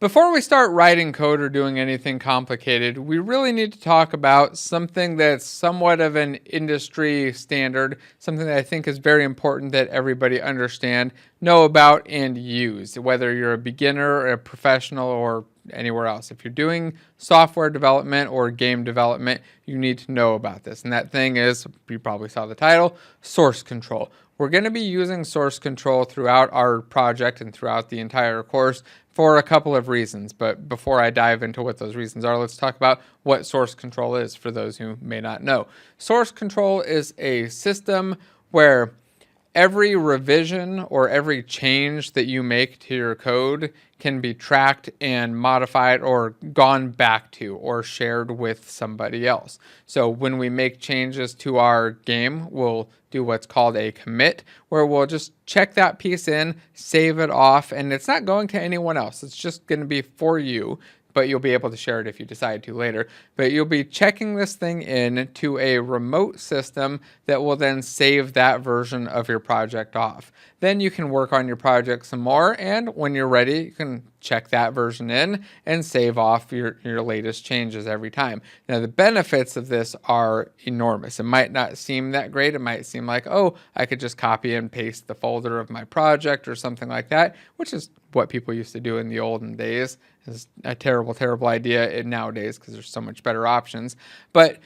Before we start writing code or doing anything complicated, we really need to talk about something that's somewhat of an industry standard, something that I think is very important that everybody understand, know about, and use, whether you're a beginner, a professional, or anywhere else. If you're doing software development or game development, you need to know about this. And that thing is, you probably saw the title, source control. We're going to be using source control throughout our project and throughout the entire course for a couple of reasons. But before I dive into what those reasons are, let's talk about what source control is for those who may not know. Source control is a system where every revision or every change that you make to your code can be tracked and modified or gone back to or shared with somebody else. So when we make changes to our game, we'll do what's called a commit, where we'll just check that piece in, save it off, and it's not going to anyone else. It's just going to be for you, but you'll be able to share it if you decide to later. But you'll be checking this thing in to a remote system that will then save that version of your project off. Then you can work on your project some more, and when you're ready, you can check that version in and save off your latest changes every time. Now, the benefits of this are enormous. It might not seem that great. It might seem like, oh, I could just copy and paste the folder of my project or something like that, which is what people used to do in the olden days. It's a terrible, terrible idea nowadays because there's so much better options. But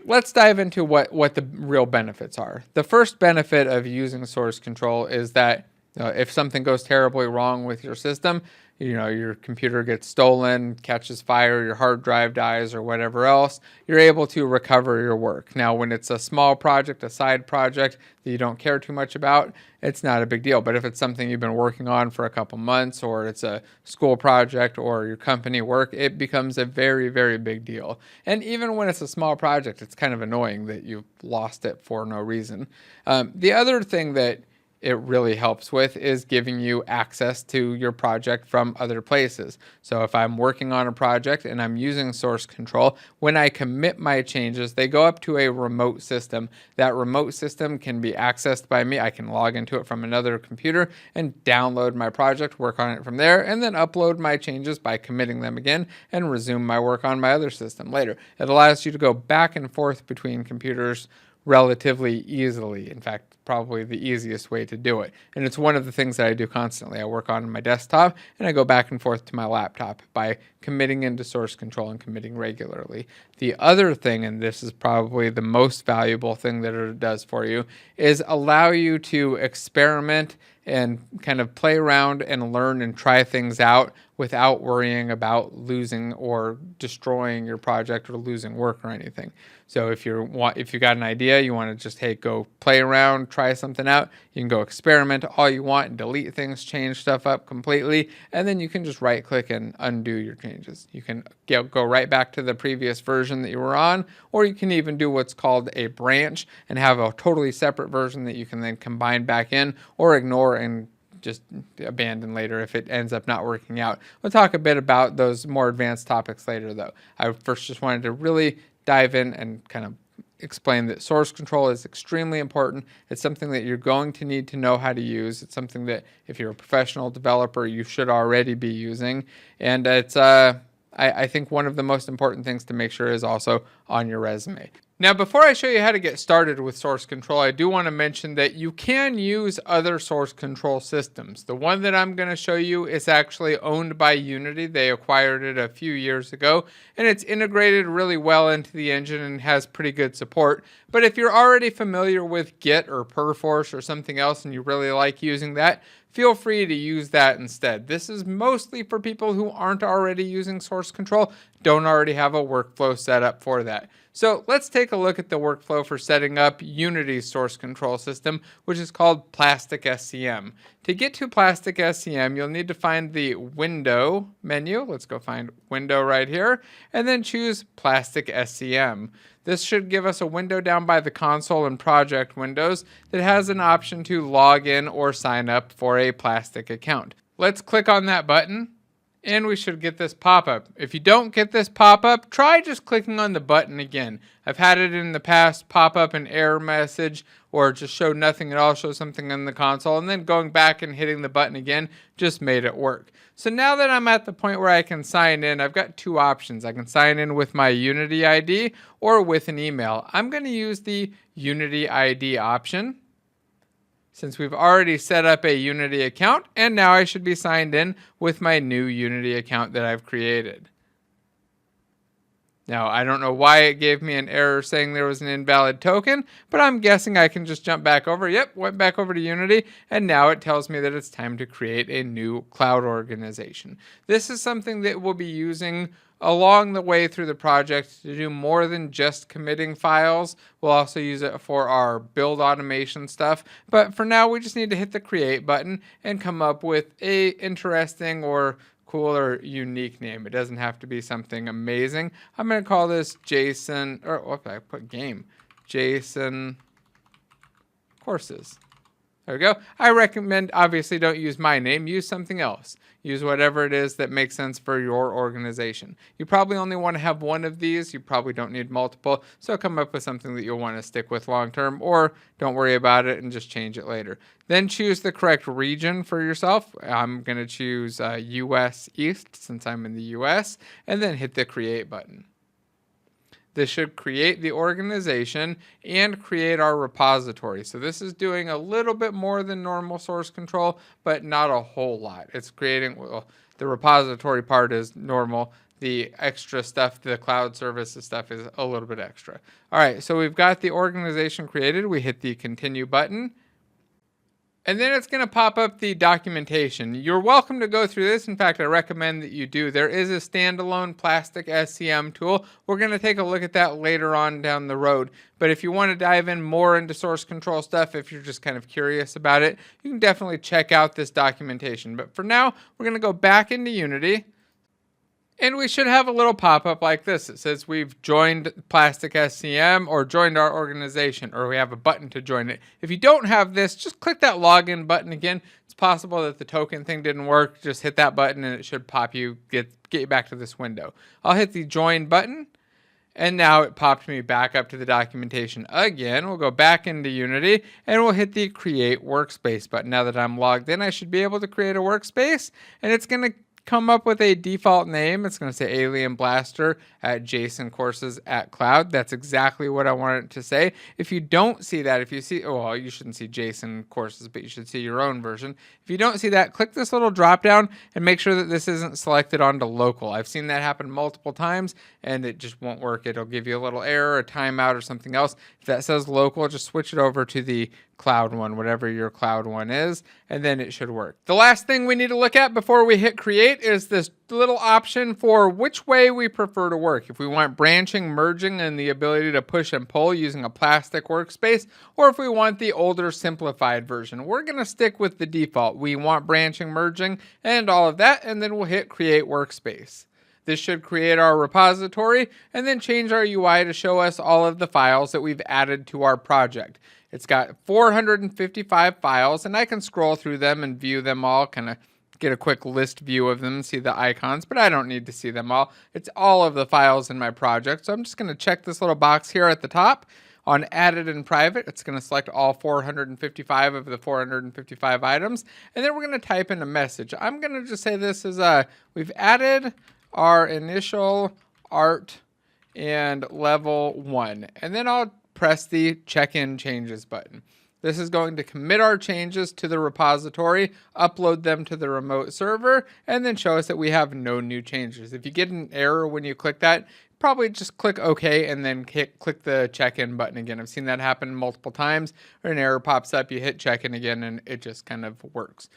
let's dive into what the real benefits are. The first benefit of using source control is that if something goes terribly wrong with your system, your computer gets stolen, catches fire, your hard drive dies, or whatever else, you're able to recover your work. Now, when it's a small project, a side project that you don't care too much about, it's not a big deal. But if it's something you've been working on for a couple months, or it's a school project or your company work, it becomes a very, very big deal. And even when it's a small project, it's kind of annoying that you've lost it for no reason. The other thing that it really helps with is giving you access to your project from other places. So if I'm working on a project and I'm using source control, when I commit my changes, they go up to a remote system. That remote system can be accessed by me. I can log into it from another computer and download my project, work on it from there, and then upload my changes by committing them again and resume my work on my other system later. It allows you to go back and forth between computers relatively easily. In fact, probably the easiest way to do it. And it's one of the things that I do constantly. I work on my desktop and I go back and forth to my laptop by committing into source control and committing regularly. The other thing, and this is probably the most valuable thing that it does for you, is allow you to experiment and kind of play around and learn and try things out without worrying about losing or destroying your project or losing work or anything. So if you got an idea, you want to just, hey, go play around, try something out, you can go experiment all you want and delete things, change stuff up completely, and then you can just right click and undo your changes. You can go right back to the previous version that you were on, or you can even do what's called a branch and have a totally separate version that you can then combine back in or ignore and just abandon later if it ends up not working out. We'll talk a bit about those more advanced topics later, though. I first just wanted to really dive in and kind of explain that source control is extremely important. It's something that you're going to need to know how to use. It's something that if you're a professional developer, you should already be using. And it's I think one of the most important things to make sure is also on your resume. Now, before I show you how to get started with source control, I do want to mention that you can use other source control systems. The one that I'm going to show you is actually owned by Unity. They acquired it a few years ago, and it's integrated really well into the engine and has pretty good support. But if you're already familiar with Git or Perforce or something else and you really like using that, feel free to use that instead. This is mostly for people who aren't already using source control, don't already have a workflow set up for that. So let's take a look at the workflow for setting up Unity's source control system, which is called PlasticSCM. To get to PlasticSCM, you'll need to find the Window menu. Let's go find Window right here, and then choose PlasticSCM. This should give us a window down by the console and project windows that has an option to log in or sign up for a Plastic account. Let's click on that button. and we should get this pop-up. If you don't get this pop-up, try just clicking on the button again. I've had it in the past pop up an error message or just show nothing at all, show something in the console, and then going back and hitting the button again just made it work. So now that I'm at the point where I can sign in, I've got two options. I can sign in with my Unity ID or with an email. I'm going to use the Unity ID option, since we've already set up a Unity account, and now I should be signed in with my new Unity account that I've created. Now, I don't know why it gave me an error saying there was an invalid token, but I'm guessing I can just jump back over. Yep, went back over to Unity, and now it tells me that it's time to create a new cloud organization. This is something that we'll be using along the way through the project to do more than just committing files. We'll also use it for our build automation stuff. But for now, we just need to hit the create button and come up with a interesting or cool or unique name. It doesn't have to be something amazing. I'm going to call this Jason, or what did I put game? Jason Courses. There we go. I recommend, obviously, don't use my name. Use something else. Use whatever it is that makes sense for your organization. You probably only want to have one of these. You probably don't need multiple. So come up with something that you'll want to stick with long term, or don't worry about it and just change it later. Then choose the correct region for yourself. I'm going to choose US East since I'm in the US, and then hit the create button. This should create the organization and create our repository. So this is doing a little bit more than normal source control, but not a whole lot. It's creating, well, the repository part is normal. The extra stuff, the cloud services stuff, is a little bit extra. All right, so we've got the organization created. We hit the continue button. And then it's going to pop up the documentation. You're welcome to go through this. In fact, I recommend that you do. There is a standalone PlasticSCM tool. We're going to take a look at that later on down the road. But if you want to dive in more into source control stuff, if you're just kind of curious about it, you can definitely check out this documentation. But for now, we're going to go back into Unity. And we should have a little pop-up like this. It says we've joined PlasticSCM or joined our organization, or we have a button to join it. If you don't have this, just click that login button again. It's possible that the token thing didn't work. Just hit that button and it should pop you, get you back to this window. I'll hit the join button, and now it popped me back up to the documentation again. We'll go back into Unity and we'll hit the create workspace button. Now that I'm logged in, I should be able to create a workspace, and it's going to come up with a default name. It's going to say Alien Blaster at Jason Courses at Cloud. That's exactly what I want it to say. If you don't see that, if you see, well, you shouldn't see Jason Courses, but you should see your own version. If you don't see that, click this little drop down and make sure that this isn't selected onto local. I've seen that happen multiple times and it just won't work. It'll give you a little error, a timeout, or something else. If that says local, just switch it over to the cloud one, whatever your cloud one is, and then it should work. The last thing we need to look at before we hit create is this little option for which way we prefer to work. If we want branching, merging, and the ability to push and pull using a plastic workspace, or if we want the older simplified version. We're going to stick with the default. We want branching, merging, and all of that, and then we'll hit create workspace. This should create our repository and then change our UI to show us all of the files that we've added to our project. It's got 455 files, and I can scroll through them and view them all, kind of get a quick list view of them, see the icons, but I don't need to see them all. It's all of the files in my project, so I'm just going to check this little box here at the top. On added and private, it's going to select all 455 of the 455 items, and then we're going to type in a message. I'm going to just say this is, we've added our initial art and level 1, and then I'll press the check-in changes button. This is going to commit our changes to the repository, upload them to the remote server, and then show us that we have no new changes. If you get an error when you click that, probably just click OK and then click the check-in button again. I've seen that happen multiple times, or an error pops up, you hit check-in again, and it just kind of works.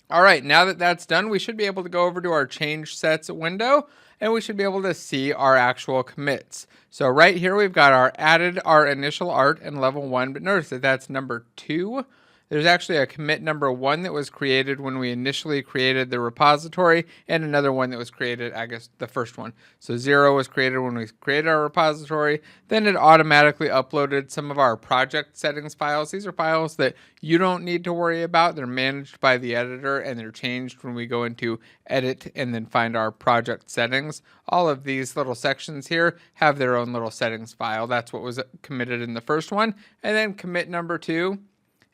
All right, now that that's done, we should be able to go over to our change sets window, and we should be able to see our actual commits. So right here, we've got our added our initial art and level 1, but notice that that's number 2. There's actually a commit number 1 that was created when we initially created the repository, and another one that was created, I guess, the first one. So 0 was created when we created our repository. Then it automatically uploaded some of our project settings files. These are files that you don't need to worry about. They're managed by the editor, and they're changed when we go into edit and then find our project settings. All of these little sections here have their own little settings file. That's what was committed in the first one. And then commit number 2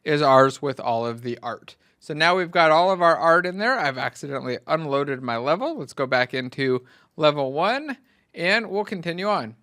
is ours with all of the art. So now we've got all of our art in there. I've accidentally unloaded my level. Let's go back into level 1 and we'll continue on.